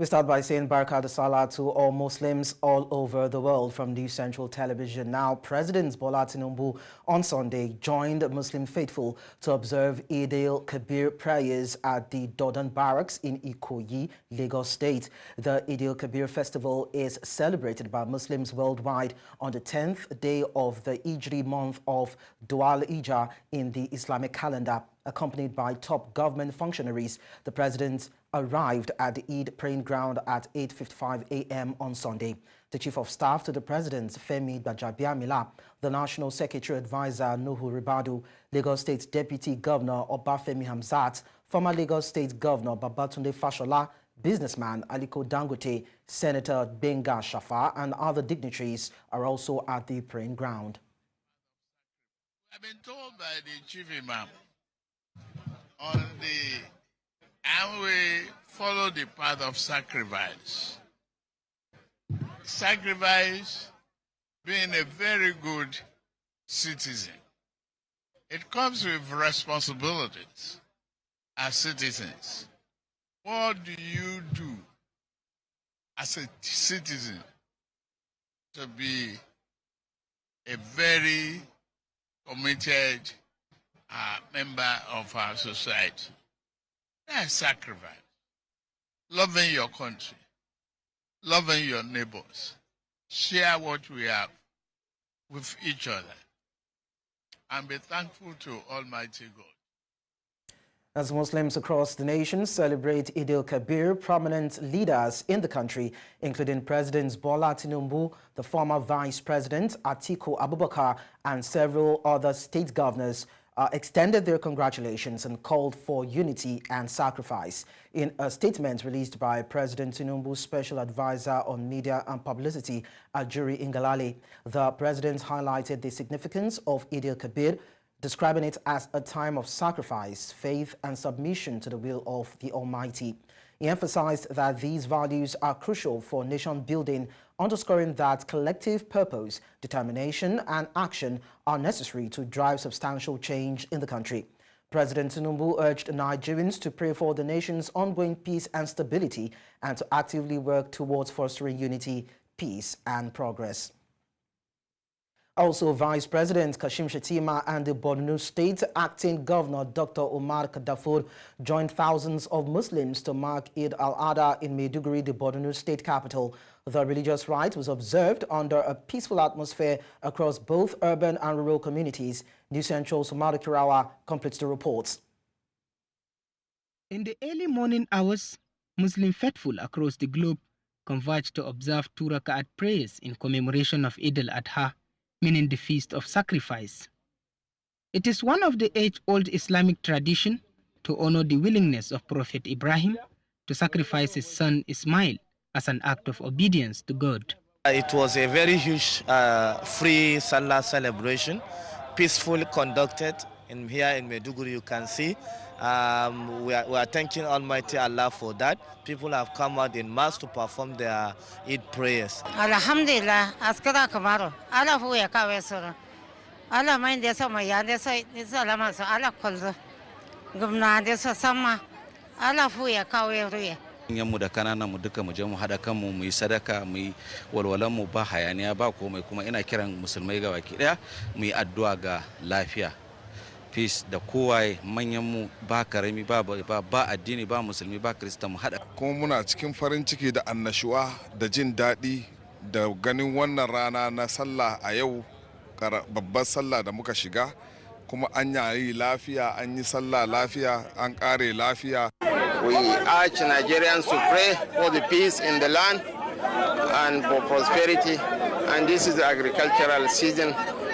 We start by saying Kano Sallah to all Muslims all over the world from News Central Television. Now, President Bola Tinubu on Sunday joined Muslim faithful to observe Eid al-Kabir prayers at the Durbar Barracks in Ikoyi, Lagos State. The Eid al-Kabir festival is celebrated by Muslims worldwide on the 10th day of the Hijri month of Dhul Hijjah in the Islamic calendar. Accompanied by top government functionaries, the president arrived at the Eid praying ground at 8:55 a.m. on Sunday. The Chief of Staff to the President, Femi Gbajabiamila, the National Secretary Advisor, Nuhu Ribadu, Lagos State Deputy Governor Obafemi Hamzat, former Lagos State Governor Babatunde Fashola, businessman Aliko Dangote, Senator Benga Shafa, and other dignitaries are also at the praying ground. I've been told by the Chief Imam on the and we follow the path of sacrifice. Sacrifice being a very good citizen. It comes with responsibilities as citizens. What do you do as a citizen to be a very committed member of our society? That's sacrifice. Loving your country, loving your neighbors, share what we have with each other, and be thankful to Almighty God. As Muslims across the nation celebrate Eid al-Kabir, prominent leaders in the country, including President Bola Tinubu, the former Vice President Atiku Abubakar, and several other state governors, extended their congratulations and called for unity and sacrifice. In a statement released by President Tinubu's Special Advisor on Media and Publicity, Ajuri Ngalale, the president highlighted the significance of Eid al-Kabir, describing it as a time of sacrifice, faith, and submission to the will of the Almighty. He emphasized that these values are crucial for nation building, underscoring that collective purpose, determination, and action are necessary to drive substantial change in the country. President Tinubu urged Nigerians to pray for the nation's ongoing peace and stability and to actively work towards fostering unity, peace, and progress. Also, Vice President Kashim Shettima and the Borno State Acting Governor Dr. Omar Kadafur joined thousands of Muslims to mark Eid al-Adha in Maiduguri, the Borno State capital. The religious rite was observed under a peaceful atmosphere across both urban and rural communities. News Central Sumari Kirawa completes the reports. In the early morning hours, Muslim faithful across the globe converged to observe 2 rak'at prayers in commemoration of Eid al-Adha, meaning the feast of sacrifice. It is one of the age-old Islamic tradition to honor the willingness of Prophet Ibrahim to sacrifice his son Ismail as an act of obedience to God. It was a very huge free Salah celebration, peacefully conducted. Here in Maiduguri, you can see we are thanking Almighty Allah for that. People have come out in mass to perform their Eid prayers. Alhamdulillah, askara kamaro. Allah fu ya kawe sura. Allah main desa maya desa lama so Allah kolzo. Gumna desa sama. Allah fu ya kawe ruye. Mu da kanana mu duka mu je mu hada kanmu mu yi sadaka mu yi walwalan mu ba hayaniya ba komai, kuma ina kiran musulmai ga baki daya mu yi addu'a ga lafiya, peace da kowa, manyan mu ba karami ba addini ba musulmi ba krista mu hada. Kuma muna cikin farin ciki da annashuwa da jin daɗi da ganin wannan rana na sallah a yau, babbar sallah da muka shiga, kuma an yayi lafiya, an yi sallah lafiya, an kare lafiya. We urge Nigerians to pray for the peace in the land and for prosperity, and this is the agricultural season.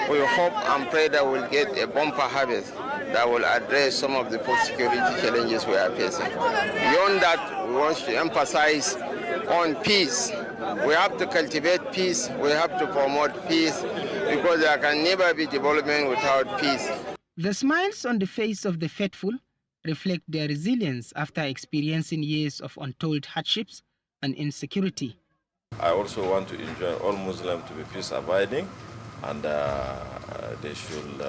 We hope and pray that we'll get a bumper harvest that will address some of the food security challenges we are facing. Beyond that, we want to emphasize on peace. We have to cultivate peace, we have to promote peace, because there can never be development without peace. The smiles on the face of the faithful reflect their resilience after experiencing years of untold hardships and insecurity. I also want to enjoin all Muslims to be peace-abiding, and they should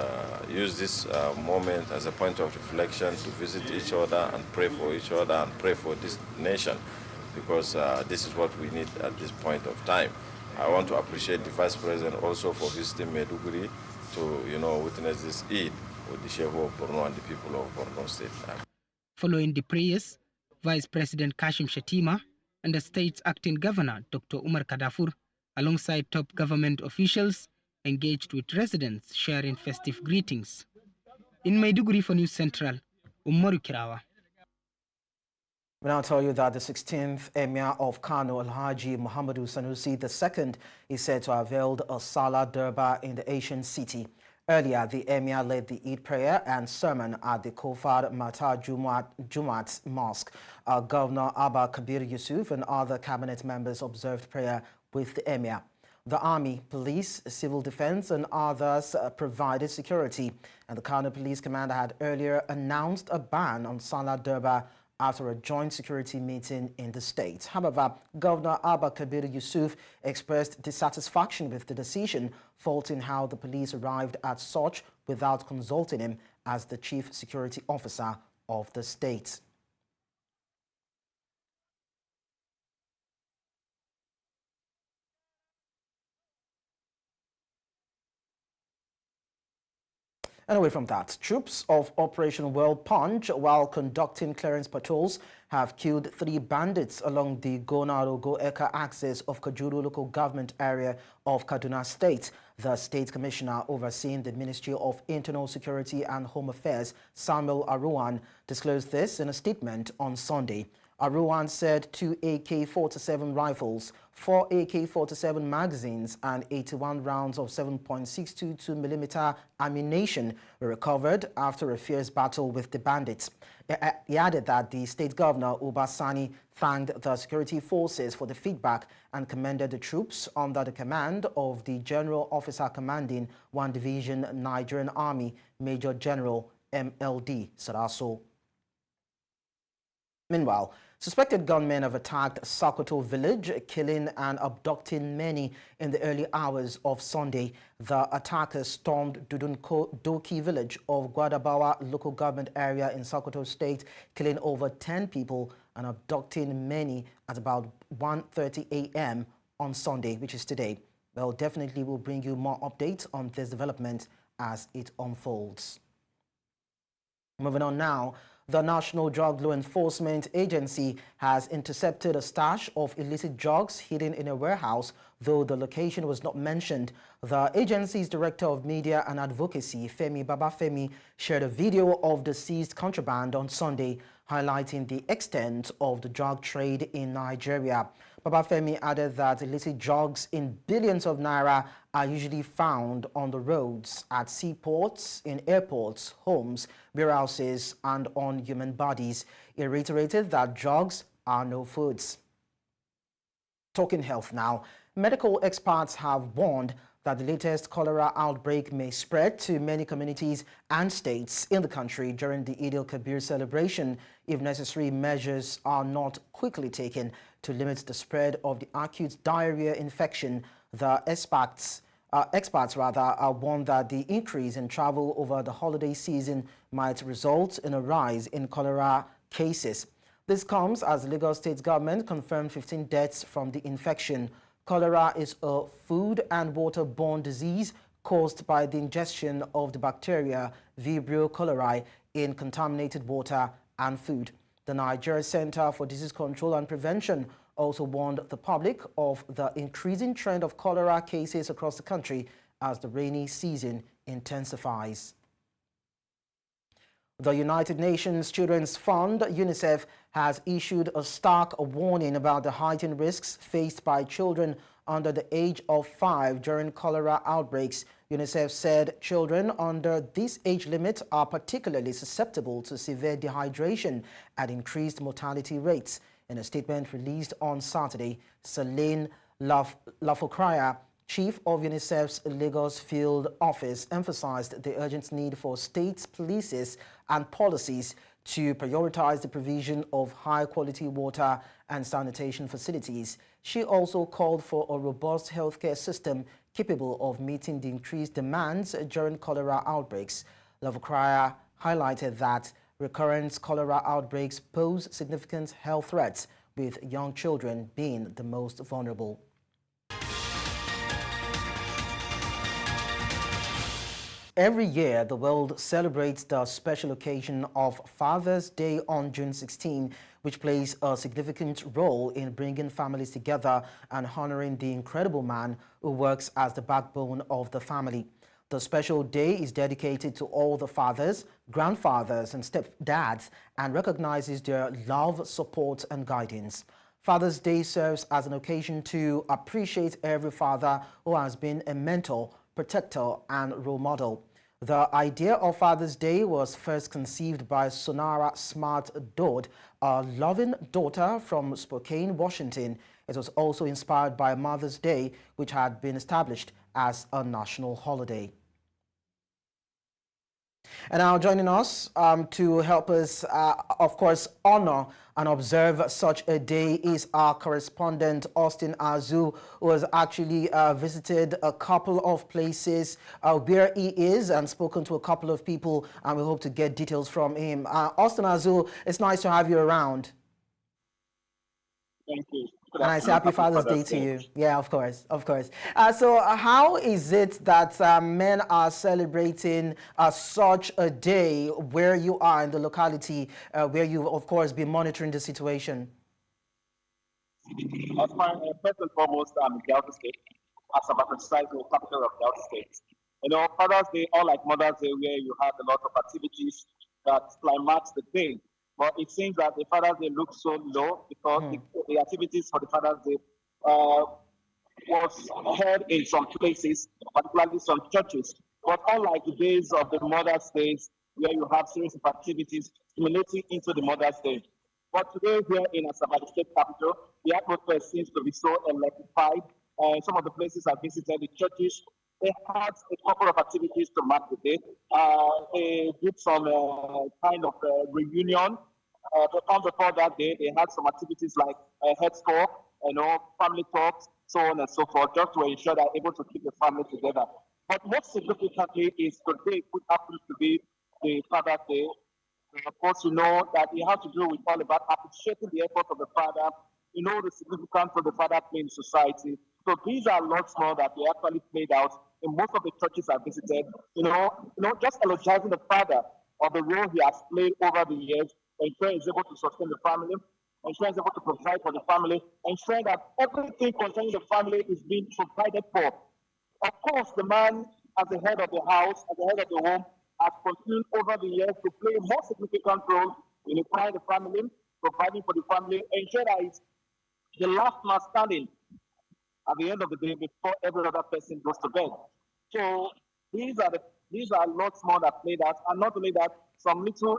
use this moment as a point of reflection to visit each other and pray for each other and pray for this nation. because this is what we need at this point of time. I want to appreciate the Vice President also for visiting Maiduguri to, witness this Eid with the Sheikh of Borno and the people of Borno State. Following the prayers, Vice President Kashim Shettima and the state's acting governor, Dr. Umar Kadafur, alongside top government officials, engaged with residents sharing festive greetings. In Maiduguri for News Central, Umaru Kirawa. We now tell you that the 16th Emir of Kano, Alhaji Muhammadu Sanusi II, is said to have held a Salah Durbar in the ancient city. Earlier, the Emir led the Eid prayer and sermon at the Kofar Mata Jumat Mosque. Governor Abba Kabir Yusuf and other cabinet members observed prayer with the Emir. The army, police, civil defense and others provided security. And the Kano police commander had earlier announced a ban on Salah Durbar after a joint security meeting in the state. However, Governor Abba Kabir Yusuf expressed dissatisfaction with the decision, faulting how the police arrived at such without consulting him as the chief security officer of the state. And away from that, troops of Operation World Punch, while conducting clearance patrols, have killed 3 bandits along the Gona-Rogo-Eka axis of Kajuru local government area of Kaduna State. The state commissioner overseeing the Ministry of Internal Security and Home Affairs, Samuel Aruwan, disclosed this in a statement on Sunday. Aruwan said 2 AK-47 rifles, 4 AK-47 magazines and 81 rounds of 7.622mm ammunition were recovered after a fierce battle with the bandits. He added that the state governor, Uba Sani, thanked the security forces for the feedback and commended the troops under the command of the General Officer Commanding 1 Division Nigerian Army, Major General MLD Saraso. Meanwhile, suspected gunmen have attacked Sokoto village, killing and abducting many in the early hours of Sunday. The attackers stormed Doki village of Gwadabawa local government area in Sokoto State, killing over 10 people and abducting many at about 1:30 a.m. on Sunday, which is today. Well, definitely will bring you more updates on this development as it unfolds. Moving on now. The National Drug Law Enforcement Agency has intercepted a stash of illicit drugs hidden in a warehouse, though the location was not mentioned. The agency's Director of Media and Advocacy, Femi Babafemi, shared a video of the seized contraband on Sunday, highlighting the extent of the drug trade in Nigeria. Babafemi added that illicit drugs in billions of naira are usually found on the roads, at seaports, in airports, homes, warehouses, and on human bodies. He reiterated that drugs are no foods. Talking health now, medical experts have warned that the latest cholera outbreak may spread to many communities and states in the country during the Eid al-Kabir celebration if necessary measures are not quickly taken to limit the spread of the acute diarrhea infection. The experts warned that the increase in travel over the holiday season might result in a rise in cholera cases. This comes as the Lagos State government confirmed 15 deaths from the infection. Cholera is a food and waterborne disease caused by the ingestion of the bacteria Vibrio cholerae in contaminated water and food. The Nigeria Center for Disease Control and Prevention also warned the public of the increasing trend of cholera cases across the country as the rainy season intensifies. The United Nations Children's Fund, UNICEF, has issued a stark warning about the heightened risks faced by children under the age of 5 during cholera outbreaks. UNICEF said children under this age limit are particularly susceptible to severe dehydration and increased mortality rates. In a statement released on Saturday, Celine Lafocria, Chief of UNICEF's Lagos Field Office, emphasized the urgent need for states, policies, and policies to prioritize the provision of high-quality water and sanitation facilities. She also called for a robust healthcare system capable of meeting the increased demands during cholera outbreaks. Lafocria highlighted that recurrent cholera outbreaks pose significant health threats, with young children being the most vulnerable. Every year, the world celebrates the special occasion of Father's Day on June 16, which plays a significant role in bringing families together and honoring the incredible man who works as the backbone of the family. The special day is dedicated to all the fathers, grandfathers, and stepdads and recognizes their love, support, and guidance. Father's Day serves as an occasion to appreciate every father who has been a mentor, protector, and role model. The idea of Father's Day was first conceived by Sonara Smart Dodd, a loving daughter from Spokane, Washington. It was also inspired by Mother's Day, which had been established as a national holiday. And now joining us to help us, of course, honor and observe such a day is our correspondent, Austin Azu, who has actually visited a couple of places where he is and spoken to a couple of people, and we hope to get details from him. Austin Azu, it's nice to have you around. Thank you. And I say Happy Father's Day to you. Yeah, of course, of course. So how is it that men are celebrating such a day where you are in the locality where you've, of course, been monitoring the situation? First and foremost, I'm in Delta State, as I'm the capital of Delta State. You know, Father's Day, unlike Mother's Day, where you have a lot of activities that climax the day. But it seems that the Father's Day looks so low because the activities for the Father's Day was held in some places, particularly some churches. But unlike the days of the Mother's Day, where you have series of activities stimulating into the Mother's Day. But today here in Asaba, the state capital, the atmosphere seems to be so electrified. Some of the places I visited, the churches, they had a couple of activities to mark the day. They did some kind of reunion. On before that day, they had some activities like heads talk, family talks, so on and so forth, just to ensure they're able to keep the family together. But most significantly is today, which happens to be the Father's Day. And of course, you know that it has to do with all about appreciating the effort of the father, you know, the significance of the father play in society. So these are lots more that we actually played out in most of the churches I visited. Just elogizing the father of the role he has played over the years, ensuring he's able to sustain the family, ensuring he's able to provide for the family, ensuring that everything concerning the family is being provided for. Of course, the man, as the head of the house, as the head of the home, has continued over the years to play a more significant role in empowering the family, providing for the family, ensure that he's the last man standing at the end of the day before every other person goes to bed. So these are lots more that played out, and not only that, some little,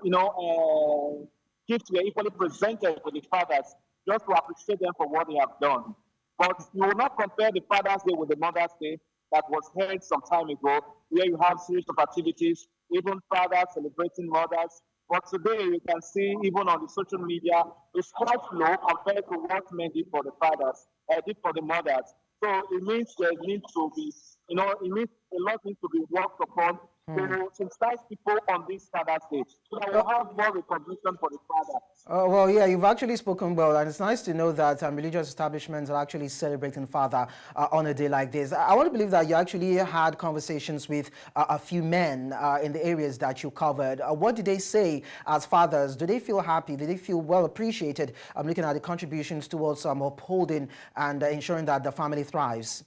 gifts were equally presented to the fathers just to appreciate them for what they have done. But you will not compare the Father's Day with the Mother's Day that was held some time ago, where you have series of activities, even fathers celebrating mothers. But today you can see, even on the social media, it's quite low compared to what men did for the fathers, did for the mothers. So it means there needs to be, it means a lot needs to be worked upon to sensitize people on this Father's Day. So that we'll have more recognition for the father. Well, yeah, you've actually spoken well, and it's nice to know that religious establishments are actually celebrating Father on a day like this. I want to believe that you actually had conversations with a few men in the areas that you covered. What did they say as fathers? Do they feel happy? Do they feel well appreciated? I'm looking at the contributions towards upholding and ensuring that the family thrives.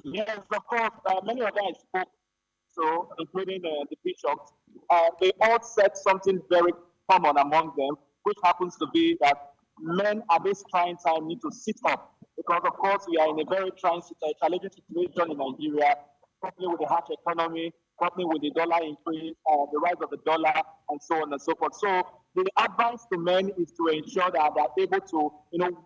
Yes, of course. Many of them spoke, so including the bishops. They all said something very common among them, which happens to be that men at this trying time need to sit up, because of course we are in a very challenging situation in Nigeria, probably with the harsh economy, probably with the dollar increase, the rise of the dollar, and so on and so forth. So the advice to men is to ensure that they are able to,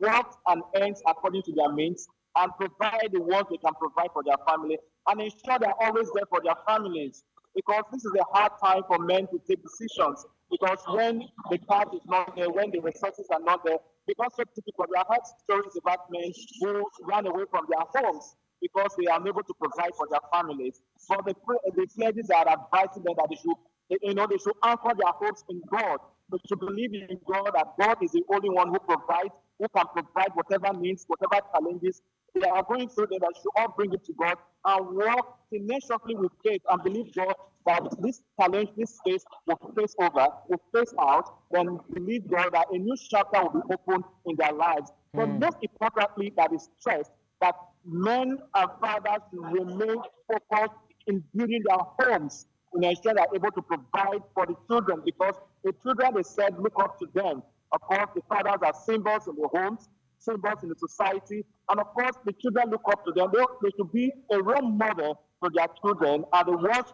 work and earn according to their means, and provide the work they can provide for their family, and ensure they're always there for their families. Because this is a hard time for men to take decisions. Because when the cash is not there, when the resources are not there, because so typical, I have stories about men who ran away from their homes because they are unable to provide for their families. So the clergy are advising them that they should anchor their hopes in God, But to believe in God, that God is the only one who provides, who can provide whatever needs, whatever challenges they are going through, they should all bring it to God and work tenaciously with faith and believe God that this challenge, this phase will face over, will face out, then believe God that a new chapter will be opened in their lives. But most importantly, that is stressed that men and fathers should remain focused in building their homes in ensure they are able to provide for the children, because the children, they said, look up to them. Of course, the fathers are symbols in the homes, symbols in the society, and of course, the children look up to them. They should be a role model for their children and the ones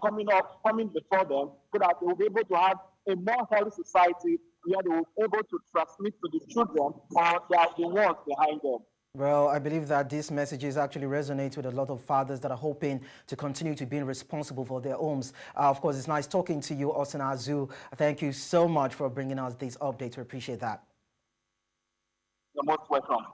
coming before them, so that they will be able to have a more healthy society where they will be able to transmit to the children or the ones behind them. Well, I believe that these messages actually resonate with a lot of fathers that are hoping to continue to be responsible for their homes. Of course, it's nice talking to you, Osin Azu. Thank you so much for bringing us these updates. We appreciate that. You're most welcome.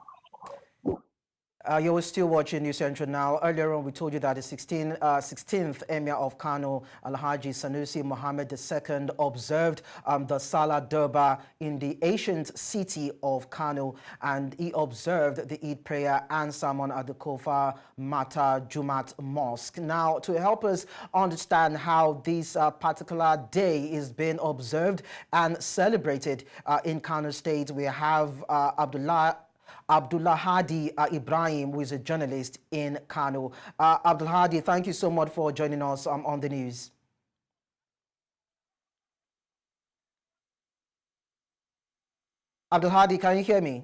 You're still watching News Central now. Earlier on, we told you that the 16th Emir of Kano, Alhaji Sanusi Mohammed II, observed the Salah Durbar in the ancient city of Kano, and he observed the Eid prayer and sermon at the Kofa Mata Jumat Mosque. Now, to help us understand how this particular day is being observed and celebrated in Kano State, we have Abdullah Hadi Ibrahim, who is a journalist in Kano. Abdul Hadi, thank you so much for joining us on the news. Abdul Hadi, can you hear me?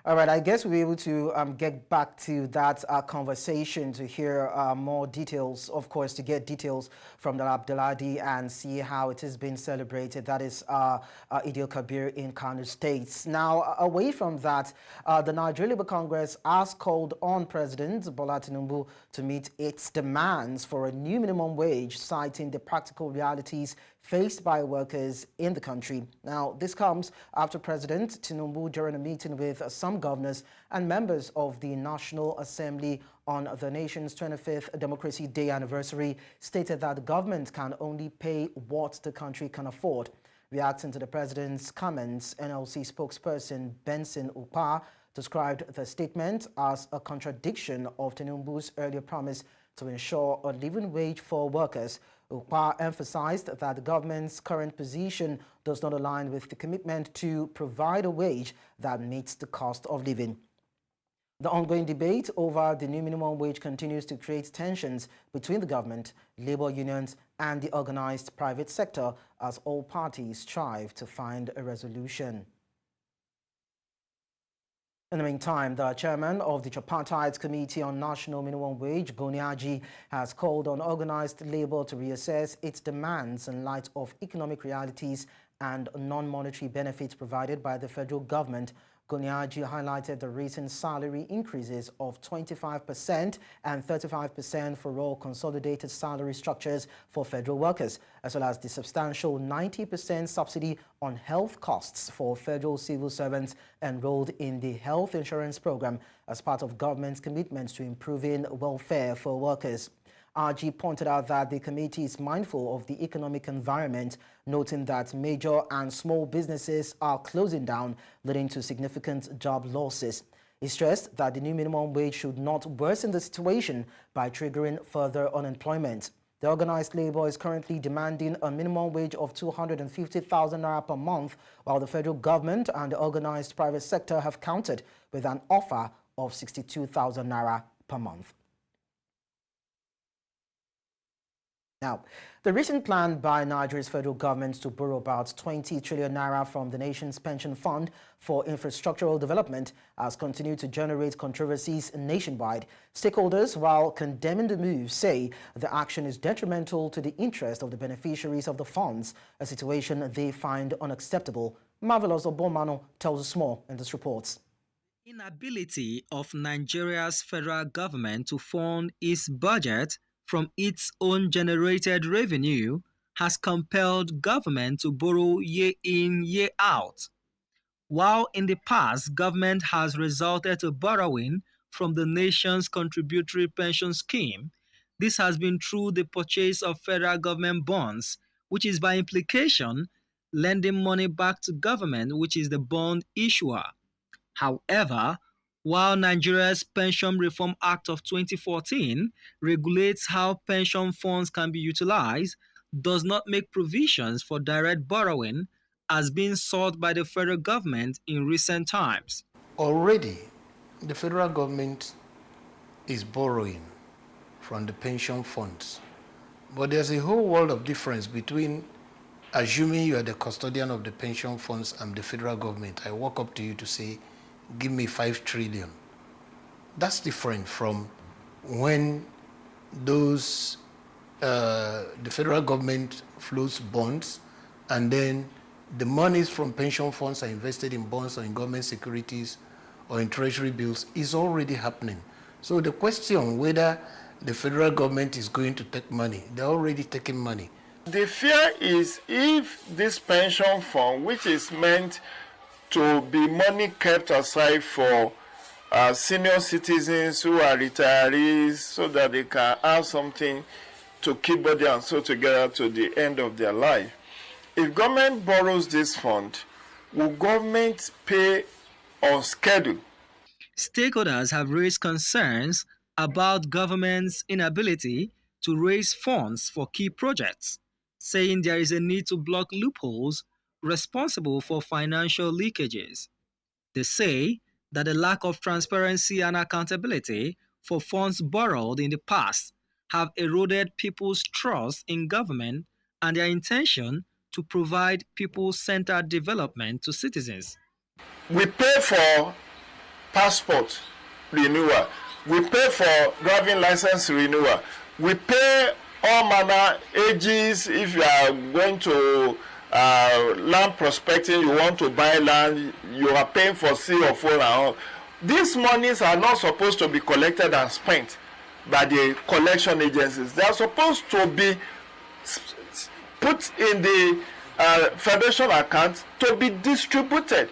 All right, I guess we'll be able to get back to that conversation to hear more details, of course, to get details from the Abdulhadi and see how it has been celebrated. That is Eid al-Kabir in Kano State. Now, away from that, the Nigeria Labour Congress has called on President Bola Tinubu to meet its demands for a new minimum wage, citing the practical realities faced by workers in the country. Now, this comes after President Tinubu, during a meeting with some governors and members of the National Assembly on the nation's 25th Democracy Day anniversary, stated that the government can only pay what the country can afford. Reacting to the president's comments, NLC spokesperson Benson Upah described the statement as a contradiction of Tinubu's earlier promise to ensure a living wage for workers. Upah emphasized that the government's current position does not align with the commitment to provide a wage that meets the cost of living. The ongoing debate over the new minimum wage continues to create tensions between the government, labor unions, and the organized private sector as all parties strive to find a resolution. In the meantime, the chairman of the Tripartite Committee on National Minimum Wage, Goni, has called on organized labor to reassess its demands in light of economic realities and non-monetary benefits provided by the federal government. Goni highlighted the recent salary increases of 25% and 35% for all consolidated salary structures for federal workers, as well as the substantial 90% subsidy on health costs for federal civil servants enrolled in the health insurance program as part of government's commitment to improving welfare for workers. RG pointed out that the committee is mindful of the economic environment, noting that major and small businesses are closing down, leading to significant job losses. He stressed that the new minimum wage should not worsen the situation by triggering further unemployment. The organized labor is currently demanding a minimum wage of 250,000 naira per month, while the federal government and the organized private sector have countered with an offer of 62,000 naira per month. Now, the recent plan by Nigeria's federal government to borrow about 20 trillion naira from the nation's pension fund for infrastructural development has continued to generate controversies nationwide. Stakeholders, while condemning the move, say the action is detrimental to the interest of the beneficiaries of the funds, a situation they find unacceptable. Marvelous Obomano tells us more in this report. Inability of Nigeria's federal government to fund its budget from its own generated revenue has compelled government to borrow year in, year out. While in the past, government has resorted to borrowing from the nation's contributory pension scheme, This has been through the purchase of federal government bonds, which is by implication lending money back to government, which is the bond issuer. However, while Nigeria's Pension Reform Act of 2014 regulates how pension funds can be utilized, does not make provisions for direct borrowing as being sought by the federal government in recent times. Already, the federal government is borrowing from the pension funds. But there's a whole world of difference between assuming you are the custodian of the pension funds and the federal government. I walk up to you to say, give me 5 trillion. That's different from when those, the federal government floats bonds, and then the monies from pension funds are invested in bonds or in government securities or in treasury bills is already happening. So the question whether the federal government is going to take money, they're already taking money. The fear is if this pension fund, which is meant to be money kept aside for senior citizens who are retirees so that they can have something to keep body and soul together to the end of their life. If government borrows this fund, will government pay on schedule? Stakeholders have raised concerns about government's inability to raise funds for key projects, saying there is a need to block loopholes responsible for financial leakages. They say that the lack of transparency and accountability for funds borrowed in the past have eroded people's trust in government and their intention to provide people-centered development to citizens. We pay for passport renewal. We pay for driving license renewal. We pay all manner ages. If you are going to land prospecting, you want to buy land, you are paying for C or 4 and all. These monies are not supposed to be collected and spent by the collection agencies. They are supposed to be put in the federation account to be distributed.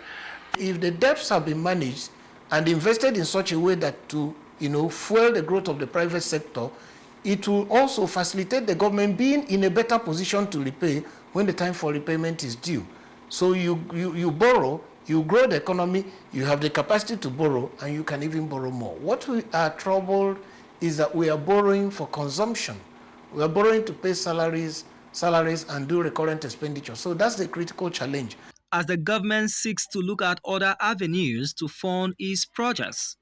If the debts have been managed and invested in such a way that to fuel the growth of the private sector, it will also facilitate the government being in a better position to repay when the time for repayment is due. So you borrow, you grow the economy, you have the capacity to borrow, and you can even borrow more. What we are troubled is that we are borrowing for consumption. We are borrowing to pay salaries and do recurrent expenditure. So that's the critical challenge. As the government seeks to look at other avenues to fund its projects,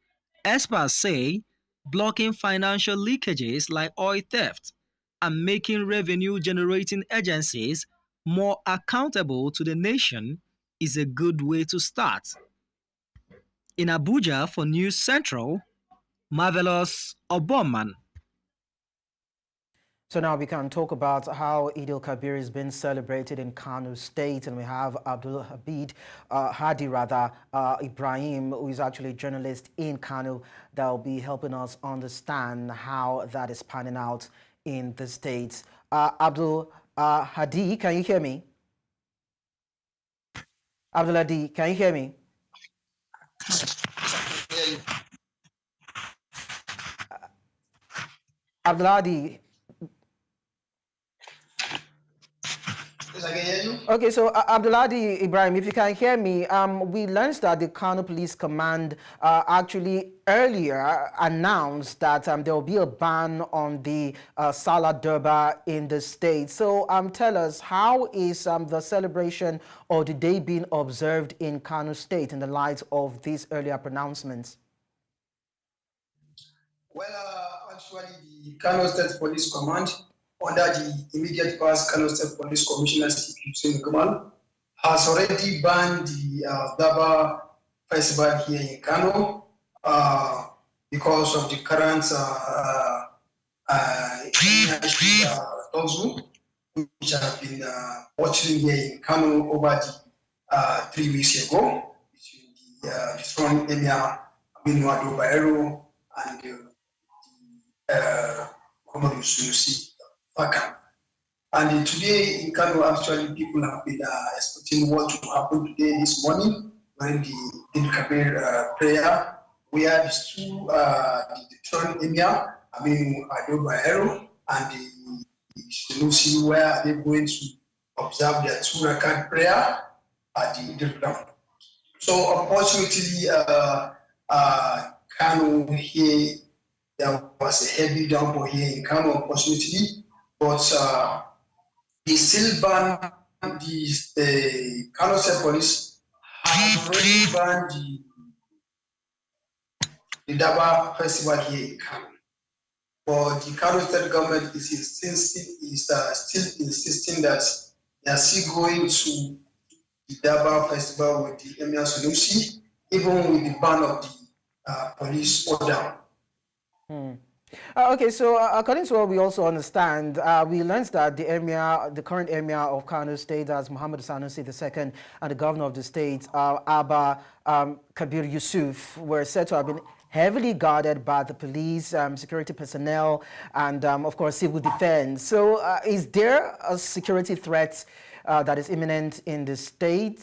experts say blocking financial leakages like oil theft and making revenue-generating agencies more accountable to the nation is a good way to start. In Abuja for News Central, Marvelous Obomman. So now we can talk about how Eid al-Kabir is being celebrated in Kano State, and we have Hadi Ibrahim, who is actually a journalist in Kano, that will be helping us understand how that is panning out in the States. Hadi, can you hear me? Abdul Hadi, can you hear me? Abdul Hadi. I can hear you. Okay, so Abdulhadi Ibrahim, if you can hear me, we learned that the Kano Police Command actually earlier announced that there will be a ban on the Sallah Durbar in the state. So tell us, how is the celebration or the day being observed in Kano State in the light of these earlier pronouncements? Well, actually, the Kano State Police Command, under the immediate past Kano State Police Commissioner Hussein Kamal, has already banned the Durbar festival here in Kano because of the current which have been watching here in Kano over the 3 weeks ago between the strong Emir Aminu Bayero and the Muhammad Yusufi. And today in Kano, actually, people have been expecting what will happen today, this morning, during the Eid Kabir prayer, where the two Emir Durbar and the Sunusi, where are they going to observe their 2 rakat prayer at the Durbar. So unfortunately, Kano here, there was a heavy downpour here in Kano, unfortunately, but they still ban the Kano State Police has already banned the Durbar Festival here in Kano. But the Kano State government is still insisting that they are still going to the Durbar Festival with the Emir Sunusi, even with the ban of the police order. Okay, so according to what we also understand, we learned that the current emir of Kano State, as Muhammad Sanusi II, and the governor of the state, Abba Kabir Yusuf, were said to have been heavily guarded by the police, security personnel, and of course civil defense. So is there a security threat that is imminent in the state,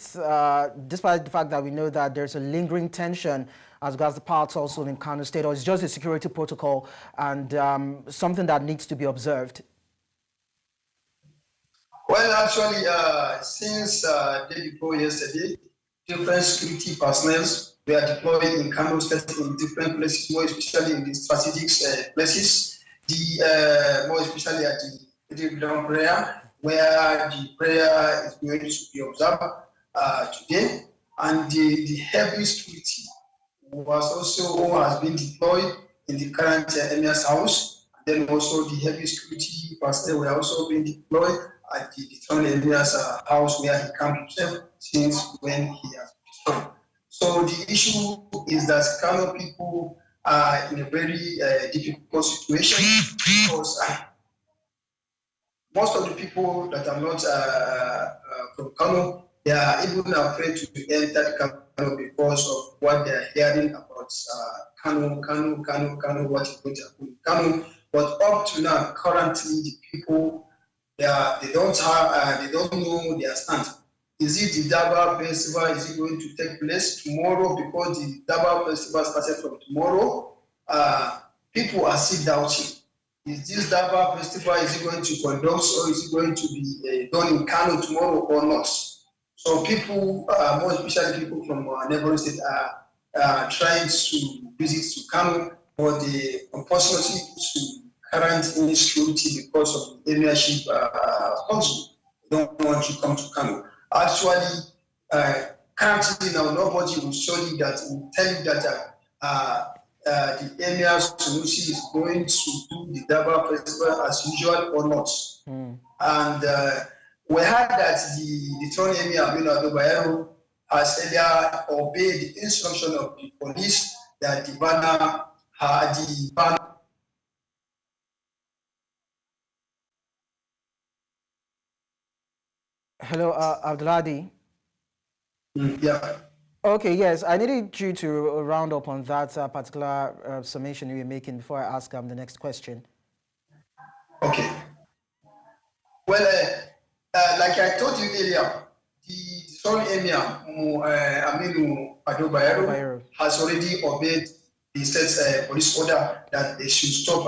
despite the fact that we know that there's a lingering tension as regards the parts also in Kano State, or it's just a security protocol and something that needs to be observed? Well, actually, since day before yesterday, different security personnel were deployed in Kano State in different places, more especially in the strategic places, more especially at the ground prayer, where the prayer is going to be observed today, and the heavy security has been deployed in the current emir's house. Then also the heavy security personnel were also being deployed at the dethroned emir's house, where he camped himself since when he has returned. So the issue is that Kano people are in a very difficult situation, because most of the people that are not from Kano, they are even afraid to enter Kano because of what they are hearing about Kano, what is going to happen in Kano. But up to now, currently, the people they don't know their stand. Is it the Durbar Festival? Is it going to take place tomorrow? Because the Durbar Festival started from tomorrow. People are still doubting. Is this Durbar Festival, is it going to conduct, or is it going to be done in Kano tomorrow or not? So people, more especially people from neighboring states, are trying to visit to Kano, but unfortunately to current insecurity because of the emirship council don't want to come to Kano. Actually, currently now nobody will tell you that the Emir Sunusi is going to do the Durbar Festival as usual or not. And we heard that the Tony Emir Durbar has earlier obeyed the instruction of the police that the banner Hello, Abdulhadi. Yeah. Okay, yes, I needed you to round up on that particular summation you were making before I ask the next question. Okay. Well, like I told you earlier, the Son Emir Aminu Adobayero has already obeyed the state police order that they should stop.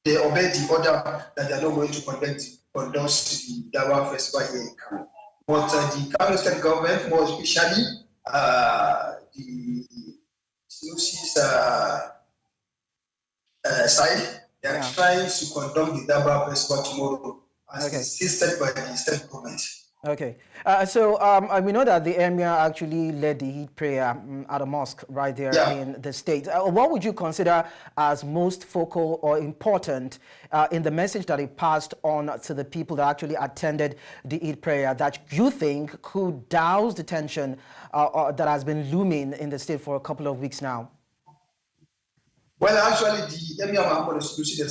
They obeyed the order that they are not going to conduct the Durbar Festival here in Kano. But the Kano State government, more especially the Sunusi's side, they are trying to conduct the Durbar Festival tomorrow, as insisted by the state government. Okay, so we know that the emir actually led the Eid prayer at a mosque right there in the state. What would you consider as most focal or important in the message that he passed on to the people that actually attended the Eid prayer that you think could douse the tension that has been looming in the state for a couple of weeks now? Well, actually, the Emir Muhammad Sunusi II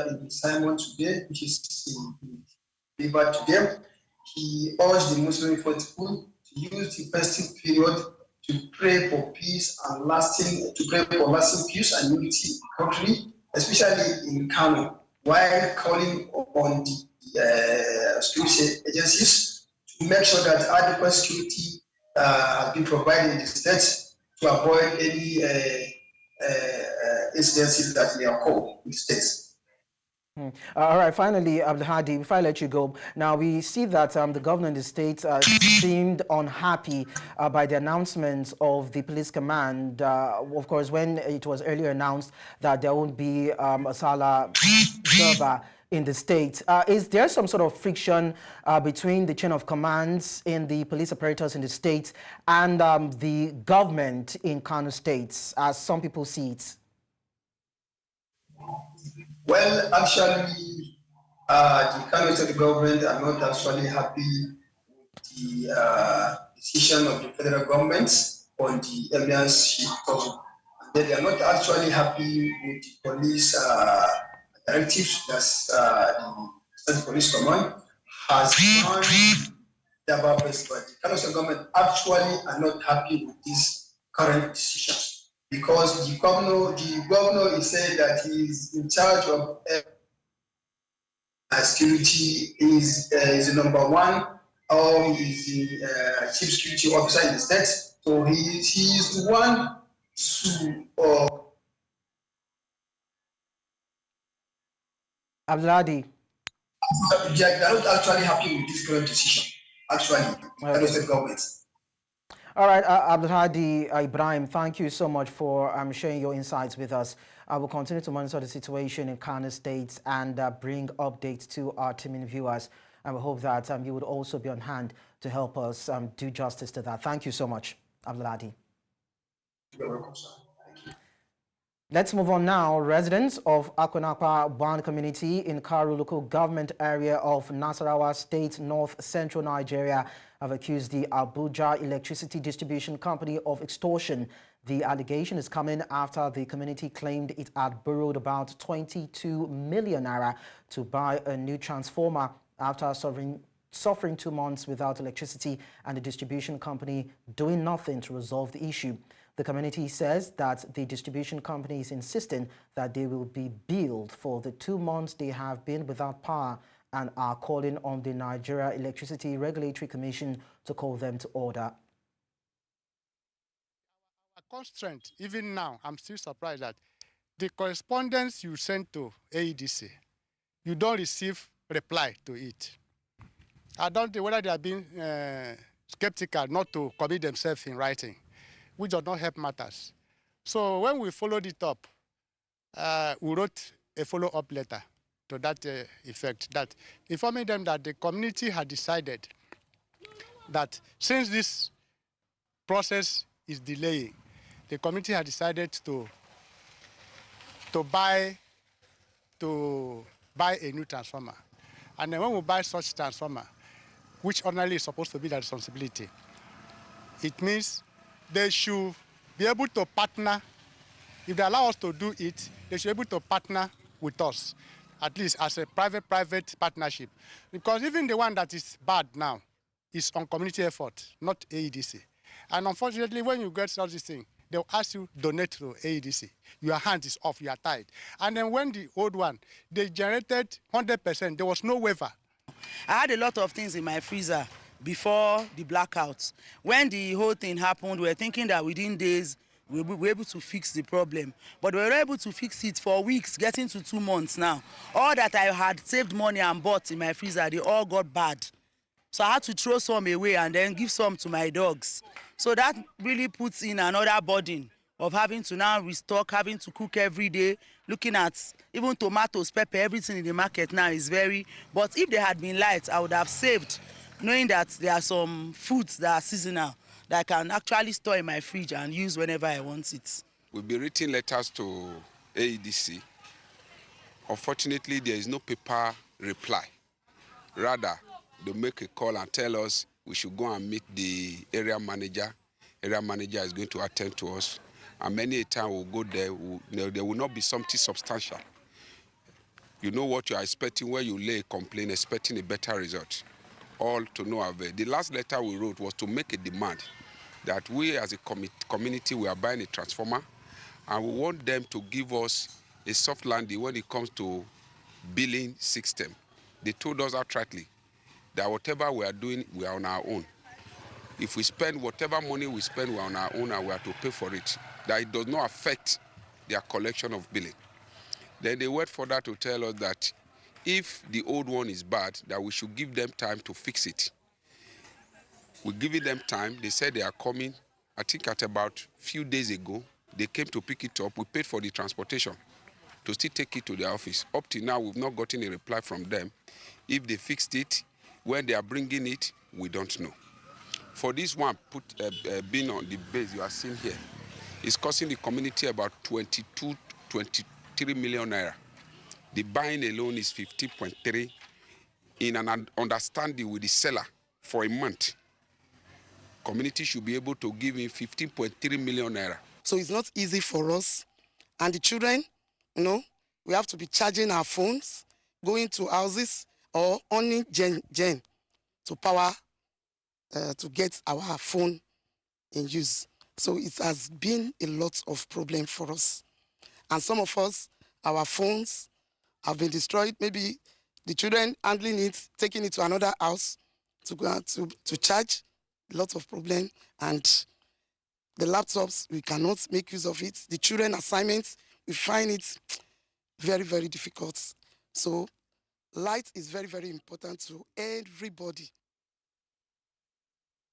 in his sermon today, which is delivered to them, he urged the Muslim faithful to use the festive period to pray for peace and lasting peace and unity in the country, especially in Kano, while calling on the security agencies to make sure that adequate security has been provided in the state to avoid any incidences that may occur in states. All right, finally, Abdulhadi, before I let you go, now we see that the government of the state seemed unhappy by the announcement of the police command. Of course, when it was earlier announced that there won't be a Sallah Durbar in the state. Is there some sort of friction between the chain of commands in the police apparatus in the state and the government in Kano State, as some people see it? Well, actually, the Kano State government are not actually happy with the decision of the federal government on the evidence sheet. They are not actually happy with the police directives that the State Police Command has done. But the Kano State government actually are not happy with this current decision, because the governor is saying that he is in charge of security, is the number one, or is the chief security officer in the state. So he is the one to. Abdulhadi. They are not actually happy with this current decision, actually, the Kano State government. All right, Abdulhadi Ibrahim, thank you so much for sharing your insights with us. I will continue to monitor the situation in Kano State and bring updates to our team and viewers. And we hope that you would also be on hand to help us do justice to that. Thank you so much, Abdulhadi. You're welcome, sir. Let's move on now. Residents of Akonapa Ban community in Karu local government area of Nasarawa State, North Central Nigeria, have accused the Abuja Electricity Distribution Company of extortion. The allegation is coming after the community claimed it had borrowed about 22 million naira to buy a new transformer after suffering 2 months without electricity and the distribution company doing nothing to resolve the issue. The community says that the distribution company is insisting that they will be billed for the 2 months they have been without power and are calling on the Nigeria Electricity Regulatory Commission to call them to order. Our constraint, even now, I'm still surprised that the correspondence you sent to AEDC, you don't receive reply to it. I don't know whether they are being skeptical not to commit themselves in writing, which does not help matters. So when we followed it up, we wrote a follow-up letter to that effect, that informing them that the community had decided that since this process is delaying, the community had decided to buy a new transformer. And then when we buy such transformer, which ordinarily is supposed to be their responsibility, it means they should be able to partner. If they allow us to do it, they should be able to partner with us, at least as a private partnership. Because even the one that is bad now is on community effort, not AEDC. And unfortunately, when you get such a thing, they'll ask you to donate to AEDC. Your hand is off, you are tied. And then when the old one, they generated 100%, there was no waiver. I had a lot of things in my freezer before the blackouts. When the whole thing happened, we were thinking that within days we were able to fix the problem. But we were able to fix it for weeks, getting to 2 months now. All that I had saved money and bought in my freezer, they all got bad. So I had to throw some away and then give some to my dogs. So that really puts in another burden of having to now restock, having to cook every day, looking at even tomatoes, pepper, everything in the market now is very... But if they had been light, I would have saved, knowing that there are some foods that are seasonal that I can actually store in my fridge and use whenever I want it. We'll be writing letters to AEDC. Unfortunately, there is no paper reply. Rather, they make a call and tell us we should go and meet the area manager. Area manager is going to attend to us. And many a time we'll go there, there will not be something substantial. You know what you are expecting when you lay a complaint, expecting a better result. All to no avail. The last letter we wrote was to make a demand that we as a community, we are buying a transformer and we want them to give us a soft landing when it comes to billing system. They told us outrightly that whatever we are doing, we are on our own. If we spend whatever money we spend, we are on our own and we have to pay for it. That it does not affect their collection of billing. Then they went further to tell us that if the old one is bad, that we should give them time to fix it. We're giving them time. They said they are coming. I think at about a few days ago, they came to pick it up. We paid for the transportation to still take it to the office. Up till now, we've not gotten a reply from them. If they fixed it, when they are bringing it, we don't know. For this one, being on the base you are seeing here, it's costing the community about 23 million naira. The buying alone is 50.3 in an understanding with the seller for a month. Community should be able to give him 15.3 million naira. So it's not easy for us. And the children, you know, we have to be charging our phones, going to houses or owning gen to power, to get our phone in use. So it has been a lot of problem for us. And some of us, our phones have been destroyed. Maybe the children handling it, taking it to another house to go to charge. Lots of problem. And the laptops, we cannot make use of it. The children assignments, we find it very, very difficult. So light is very, very important to everybody.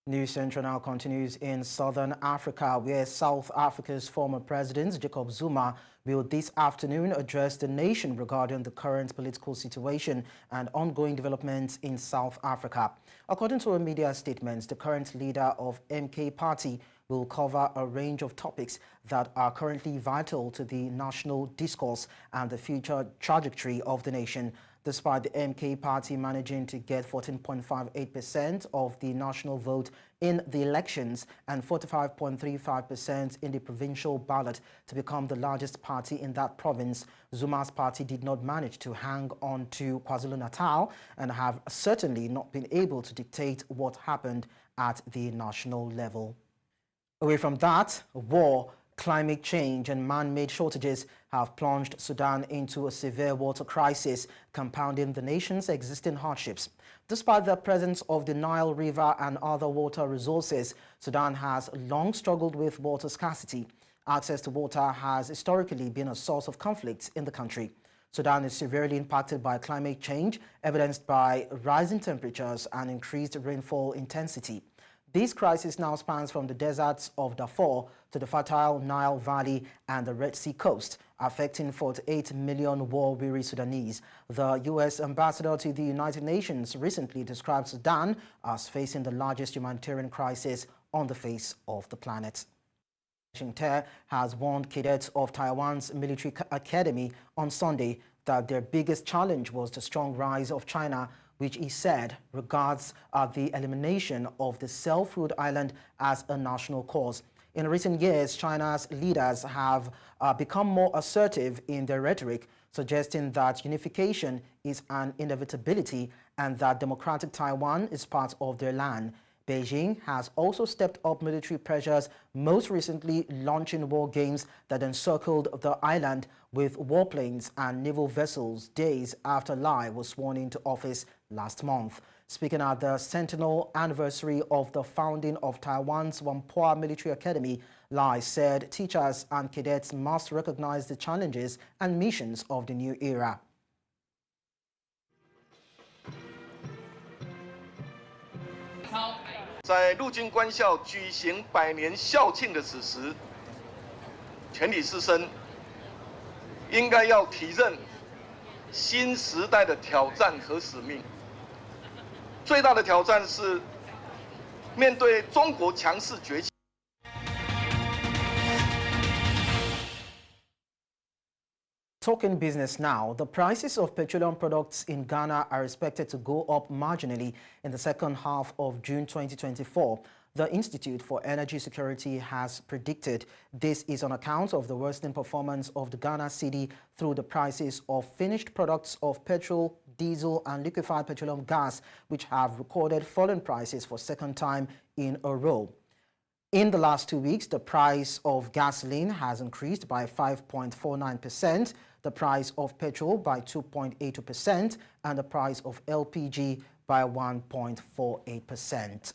News Central now continues in Southern Africa, where South Africa's former president, Jacob Zuma, will this afternoon address the nation regarding the current political situation and ongoing developments in South Africa. According to a media statement, the current leader of MK Party will cover a range of topics that are currently vital to the national discourse and the future trajectory of the nation. Despite the MK Party managing to get 14.58% of the national vote in the elections and 45.35% in the provincial ballot to become the largest party in that province, Zuma's party did not manage to hang on to KwaZulu-Natal and have certainly not been able to dictate what happened at the national level. Away from that, war, climate change and man-made shortages have plunged Sudan into a severe water crisis, compounding the nation's existing hardships. Despite the presence of the Nile River and other water resources, Sudan has long struggled with water scarcity. Access to water has historically been a source of conflicts in the country. Sudan is severely impacted by climate change, evidenced by rising temperatures and increased rainfall intensity. This crisis now spans from the deserts of Darfur to the fertile Nile Valley and the Red Sea coast, affecting 48 million war-weary Sudanese. The U.S. ambassador to the United Nations recently described Sudan as facing the largest humanitarian crisis on the face of the planet. Washington has warned cadets of Taiwan's military academy on Sunday that their biggest challenge was the strong rise of China, which he said regards the elimination of the self-ruled island as a national cause. In recent years, China's leaders have become more assertive in their rhetoric, suggesting that unification is an inevitability and that democratic Taiwan is part of their land. Beijing has also stepped up military pressures, most recently launching war games that encircled the island with warplanes and naval vessels days after Lai was sworn into office last month. Speaking at the centennial anniversary of the founding of Taiwan's Whampoa Military Academy, Lai said teachers and cadets must recognize the challenges and missions of the new era. 在陆军官校举行100年校庆的此时，全体师生应该要体认新时代的挑战和使命。最大的挑战是面对中国强势崛起。 Talking business now, the prices of petroleum products in Ghana are expected to go up marginally in the second half of June 2024. The Institute for Energy Security has predicted this is on account of the worsening performance of the Ghana cedi through the prices of finished products of petrol, diesel and liquefied petroleum gas, which have recorded falling prices for second time in a row. In the last 2 weeks, the price of gasoline has increased by 5.49%, the price of petrol by 2.82%, and the price of LPG by 1.48%.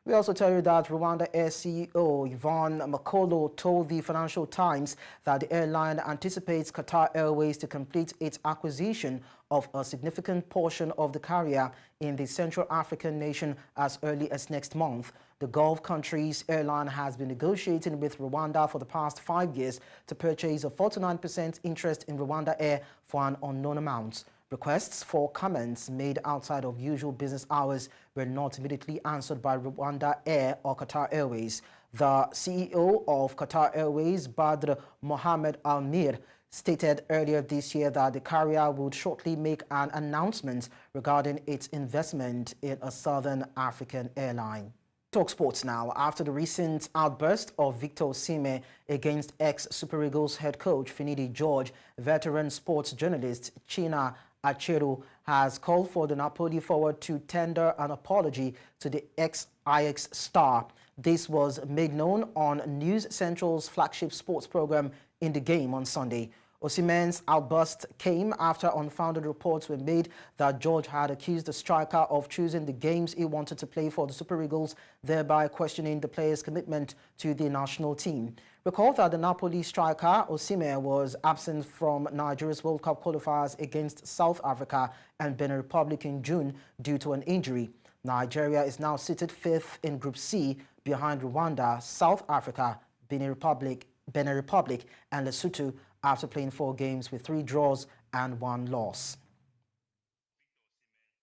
We also tell you that Rwanda Air CEO Yvonne Makolo told the Financial Times that the airline anticipates Qatar Airways to complete its acquisition of a significant portion of the carrier in the Central African nation as early as next month. The Gulf country's airline has been negotiating with Rwanda for the past 5 years to purchase a 49% interest in Rwanda Air for an unknown amount. Requests for comments made outside of usual business hours were not immediately answered by Rwanda Air or Qatar Airways. The CEO of Qatar Airways, Badr Mohammed Al-Mir, stated earlier this year that the carrier would shortly make an announcement regarding its investment in a Southern African airline. Talk sports now. After the recent outburst of Victor Osimhen against ex-Super Eagles head coach Finidi George, veteran sports journalist China Acheru has called for the Napoli forward to tender an apology to the ex-Ajax star. This was made known on News Central's flagship sports program In the Game on Sunday. Osimhen's outburst came after unfounded reports were made that George had accused the striker of choosing the games he wanted to play for the Super Eagles, thereby questioning the player's commitment to the national team. Recall that the Napoli striker Osimhen was absent from Nigeria's World Cup qualifiers against South Africa and Benin Republic in June due to an injury. Nigeria is now seated 5th in Group C behind Rwanda, South Africa, Benin Republic, and Lesotho after playing 4 games with 3 draws and 1 loss.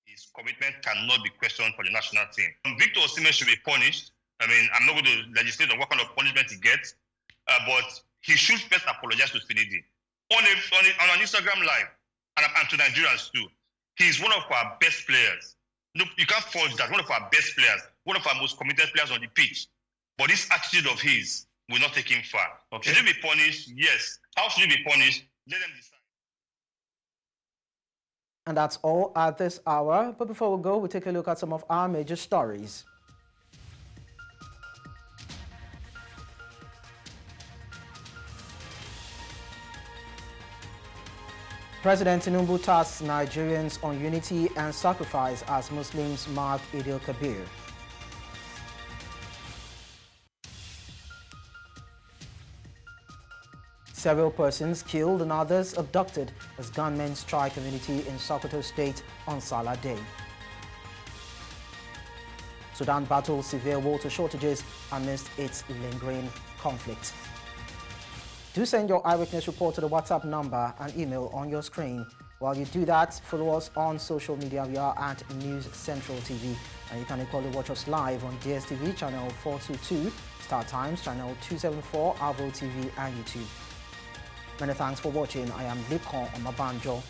His commitment cannot be questioned for the national team. Victor Osimhen should be punished. I mean, I'm not going to legislate on what kind of punishment he gets, but he should first apologize to Finidi. On an Instagram live, and to Nigerians too, he's one of our best players. Look, you can't forge that. One of our best players, one of our most committed players on the pitch. But this attitude of his will not take him far. Okay. Should he be punished? Yes. How should he be punished? Let them decide. And that's all at this hour. But before we go, we'll take a look at some of our major stories. President Tinubu tasks Nigerians on unity and sacrifice as Muslims mark Eid al-Kabir. Several persons killed and others abducted as gunmen strike community in Sokoto State on Salah Day. Sudan battles severe water shortages amidst its lingering conflict. Do send your eyewitness report to the WhatsApp number and email on your screen. While you do that, follow us on social media. We are at News Central TV. And you can equally watch us live on DSTV channel 422, Star Times channel 274, Avo TV and YouTube. Many thanks for watching. I am Lekon Omabanjo.